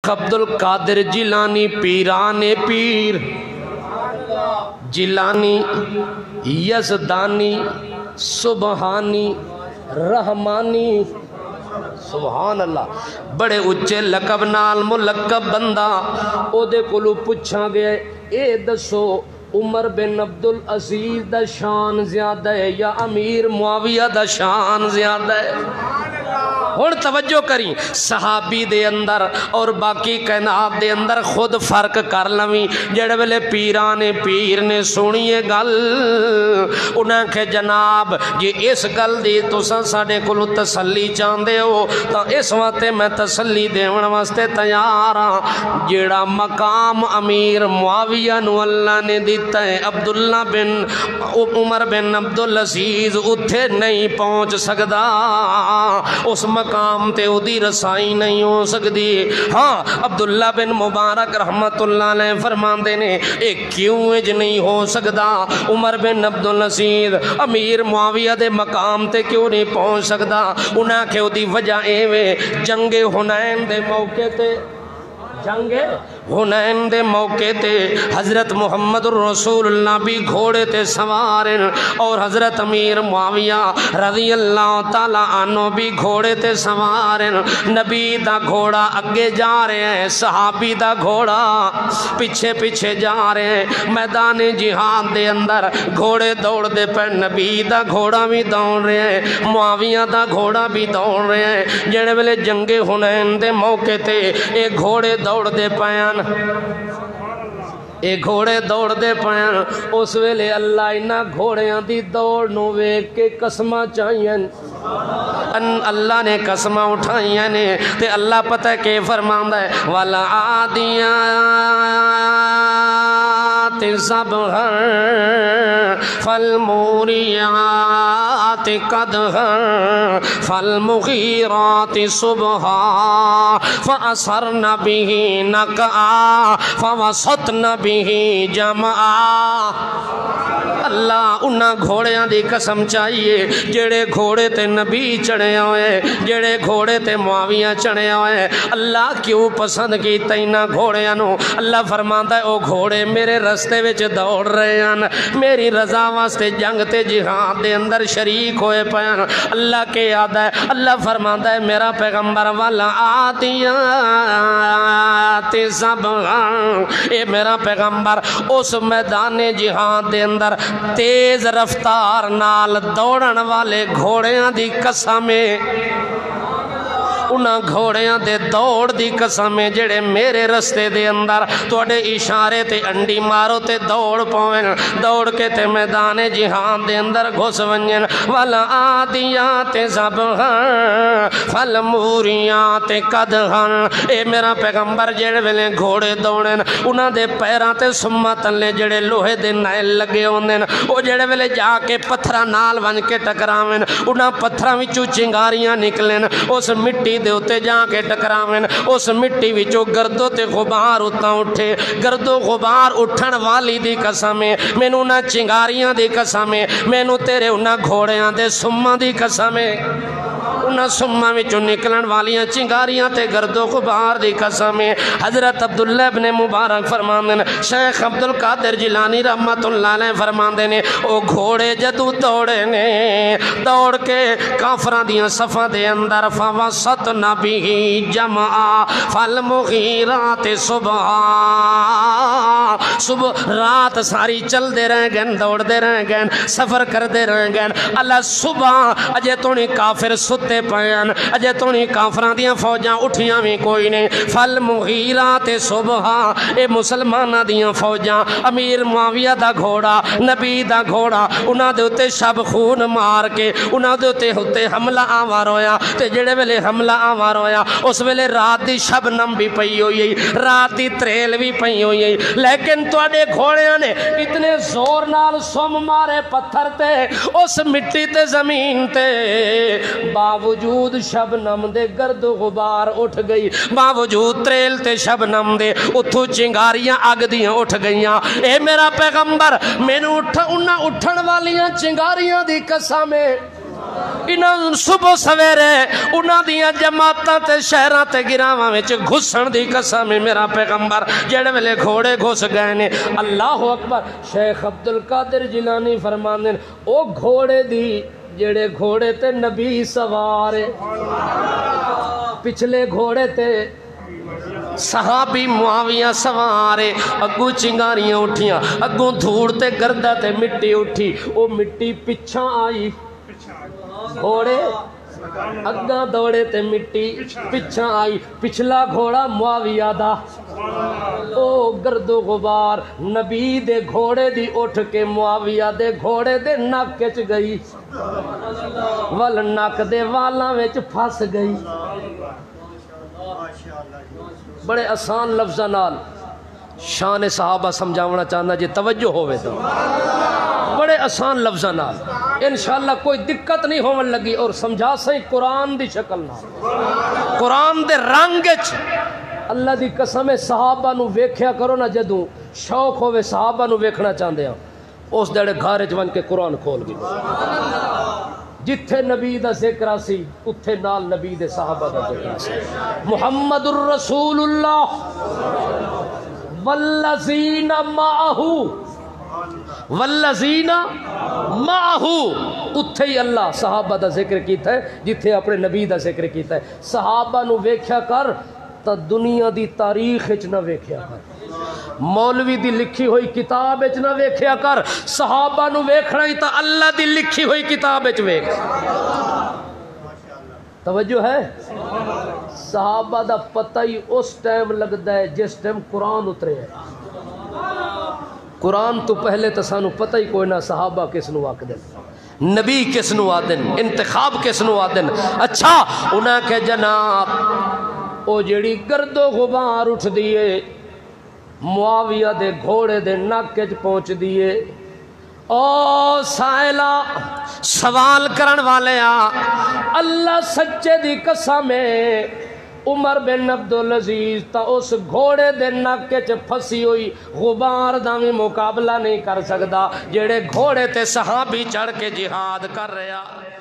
عبد القادر جیلانی پیرانے پیر، جیلانی یزدانی سبحانی رحمانی، سبحان اللہ، بڑے اچھے لقب نال ملقب بندہ۔ او دے کولو پوچھا گیا اے دسو عمر بن عبدالعزیز دا شان زیادہ ہے یا امیر معاویہ دا شان زیادہ ہے؟ ہن توجہ کریں، صحابی دے اندر اور باقی کائنات دے اندر خود فرق کر لویں۔ جڑے ویلے پیرانے پیر نے سنیے گل، انہاں کہ جناب جی اس گل دی تساں ساڈے کولوں تسلی چاہندے ہو تاں اس واسطے میں تسلی دیون واسطے تیار ہاں۔ جیڑا مقام امیر معاویہ نو اللہ نے دیتا ہے، عبداللہ بن عمر بن عبدالعزیز اتھے نہیں پہنچ سکدا، اس مقام تے اودی رسائی نہیں ہو سکتی۔ ہاں عبداللہ بن مبارک رحمت اللہ علیہ فرماندے نے اے کیوں اج نہیں ہو سکتا؟ عمر بن عبدالعزیز امیر معاویہ دے مقام تے کیوں نہیں پہنچ سکتا؟ انہاں کہ اودی وجہ ایویں جنگ حنین دے موقع تے، جنگ حنین دے موقع تے حضرت محمد رسول اللہ بھی گھوڑے تے سوارن اور حضرت امیر معاویہ رضی اللہ تعالیٰ عنہ بھی گھوڑے تے سوارن۔ نبی دا گھوڑا اگے جا رہے ہیں، صحابی دا گھوڑا پیچھے پیچھے جا رہے ہیں۔ میدان جہاد دے اندر گھوڑے دوڑ دے پہ، نبی دا گھوڑا بھی دوڑ رہے ہیں، معاویہ دا گھوڑا بھی دوڑ رہے ہیں۔ جڑے ویلے جنگ حنین دے موقع تے اے گھوڑے دوڑ دے پائن، اے گھوڑے دوڑ دے پائن، اس ویلے اللہ انہاں گھوڑیاں دی دوڑ نو ویکھ کے قسماں چاہیاں، اللہ نے قسماں اٹھائیاں نے تے اللہ پتہ کہ فرماندا ہے وَالْعَادِيَاتِ ضَبْحًا فَالْمُورِيَاتِ قَدْحًا فَالْمُغِيرَاتِ صُبْحًا فَأَثَرْنَ بِهِ نَقْعًا فَوَسَطْنَ بِهِ جَمْعًا۔ اللہ انہاں گھوڑیاں دی قسم چاہیے جڑے گھوڑے تے نبی چڑھے ہوئے، جڑے گھوڑے تے معاویہ چڑھے ہوئے۔ اللہ کیوں پسند کیتا انہاں گھوڑیاں نو؟ اللہ فرماندا ہے او گھوڑے میرے رستے وچ دوڑ رہے ہیں، میری رضا واسطے جنگ تے جہاد دے اندر شریک ہوئے پئے۔ اللہ کے یاد ہے، اللہ فرماندا ہے میرا پیغمبر والا آتیات ضبحًا، اے میرا پیغمبر اس میدان جہاد دے اندر تیز رفتار نال دوڑن والے گھوڑیاں دی قسم ہے، انہاں گھوڑیاں دے دوڑ دی قسم ہے جڑے میرے رستے دے اندر توڑے اشارے تے انڈی مارو تے دوڑ پوین، دوڑ کے تے میدان جہاد دے اندر گھس ونجن۔ وَالْعَادِيَاتِ ضَبْحًا فَالْمُورِيَاتِ قَدْحًا، اے میرا پیغمبر جڑے ویلے گھوڑے دوڑن انہاں دے پیراں تے سما تلے جڑے لوہے دے نائل لگے ہوندن، او جڑے ویلے جا کے پتھراں نال ون کے ٹکراویں، انہاں پتھراں وچوں چنگاریاں نکلن، اس مٹی دے اتے جا کے ٹکراویں، اس مٹی وچوں گردو تے غبار اتنا اٹھے، گردو غبار اٹھن والی دی قسم ہے، مینوں نہ چنگاریاں دی قسم ہے، مینوں تیرے انہاں گھوڑیاں دے سما دی قسم ہے، انہاں سما وچوں نکلن والیاں چنگاریاں تے گرد و غبار دی قسم ہے۔ حضرت عبداللہ ابن مبارک فرماندے نے، شیخ عبد القادر جیلانی رحمت اللہ علیہ فرماندے نے او گھوڑے جدو دوڑے نے، دوڑ کے کافراں دیاں صفاں دے اندر فوسطن بِهِ جمعا فالمغیرات صبحا، صبح رات ساری چل دے رہ گئن، دوڑ دے رہ گئن، سفر کر دے رہ گئن، اللہ صبح اجے تونی کافر ستے پین، اجے تونی کافران دیاں فوجاں اٹھیاں بھی کوئی نہیں، فالمغیرات صبحا، اے مسلمانہ دیاں فوجاں، امیر معاویہ دا گھوڑا، نبی دا گھوڑا، انہاں دے اتے شب خون مار کے انہاں دے اتے حملہ آوار ہویا، تے جڑے ویلے حملہ آوار ہویا اس ویلے رات دی شبنم بھی پئی ہوئی، رات دی تریل بھی پئی ہوئی، لیکن توڑے گھوڑیاں نے اتنے زور نال سم مارے پتھر تے اس مٹی تے زمین تے، باوجود شبنم دے گرد و غبار اٹھ گئی، باوجود تریل تے شبنم دے اتھو چنگاریاں آگ دیاں اٹھ گئیاں۔ اے میرا پیغمبر مینوں انہاں اٹھن والیاں چنگاریاں دی قسم ہے انہاں صبح سویرے انہاں دیاں جماعتاں تے شہراں تے گراواں وچ گھسن دی قسم میرا پیغمبر جڑے ویلے گھوڑے گھس گئے نے اللہ اکبر شیخ عبد القادر جیلانی فرماندے او گھوڑے دی جڑے گھوڑے تے نبی سوار پچھلے گھوڑے تے صحابی معاویہ سوارے اگوں چنگاریاں اٹھیاں اگوں دھوڑ تے گردہ تے مٹی اٹھی او مٹی پچھاں آئی گھوڑے اگاں دوڑے تے مٹی پچھاں آئی پچھلا گھوڑا معاویہ دا او گرد و غبار نبی دے گھوڑے دی اٹھ کے معاویہ دے گھوڑے دے نک وچ گئی ول نک دے والاں وچ پھس گئی بڑے آسان لفظاں نال شان صحابہ سمجھاونا چاہنا جی توجہ ہوئے تو بڑے آسان لفظاں نال انشاءاللہ کوئی دقت نہیں ہونے لگی اور سمجھا سہیں قرآن دی شکل نال قرآن دے رنگ وچ اللہ دی قسم صحابہ نو ویکھیا کرو نا جدوں شوق ہوئے صحابہ نو ویکھنا چاہندے ہیں اس دڑے گھر وچ ون کے قرآن کھول گئے جتھے نبی دا ذکر سی اتھے نال نبی دے صحابہ دا ذکر سی محمد الرسول اللہ والذین معہو والذین معہو اتھے ہی اللہ صحابہ دا ذکر کیتا ہے جتھے اپنے نبی دا ذکر کیتا ہے صحابہ نو ویکھیا کر تا دنیا دی تاریخ وچ نہ ویکھیا کر مولوی دی لکھی ہوئی کتاب وچ نہ ویکھیا کر صحابہ نو ویکھنا ہی تا اللہ دی لکھی ہوئی کتاب وچ ویکھ توجہ ہے صحابہ دا پتہ ہی اس ٹائم لگدا ہے جس ٹائم قرآن اترے ہے قرآن تو پہلے تو سانو پتہ ہی کوئی نہ صحابہ کس نو آکدن نبی کس نو آدن انتخاب کس نو آدن اچھا انہاں کے جناب او جڑی گرد و غبار اٹھ دیئے معاویہ دے گھوڑے دے نک وچ پہنچ دیئے او سائلہ سوال کرن والے اللہ سچے دی قسم ہے عمر بن عبدالعزیز تا اس گھوڑے دے نک وچ پھسی ہوئی غبار دا بھی مقابلہ نہیں کر سکدا جڑے گھوڑے تے صحابی چڑھ کے جہاد کر رہا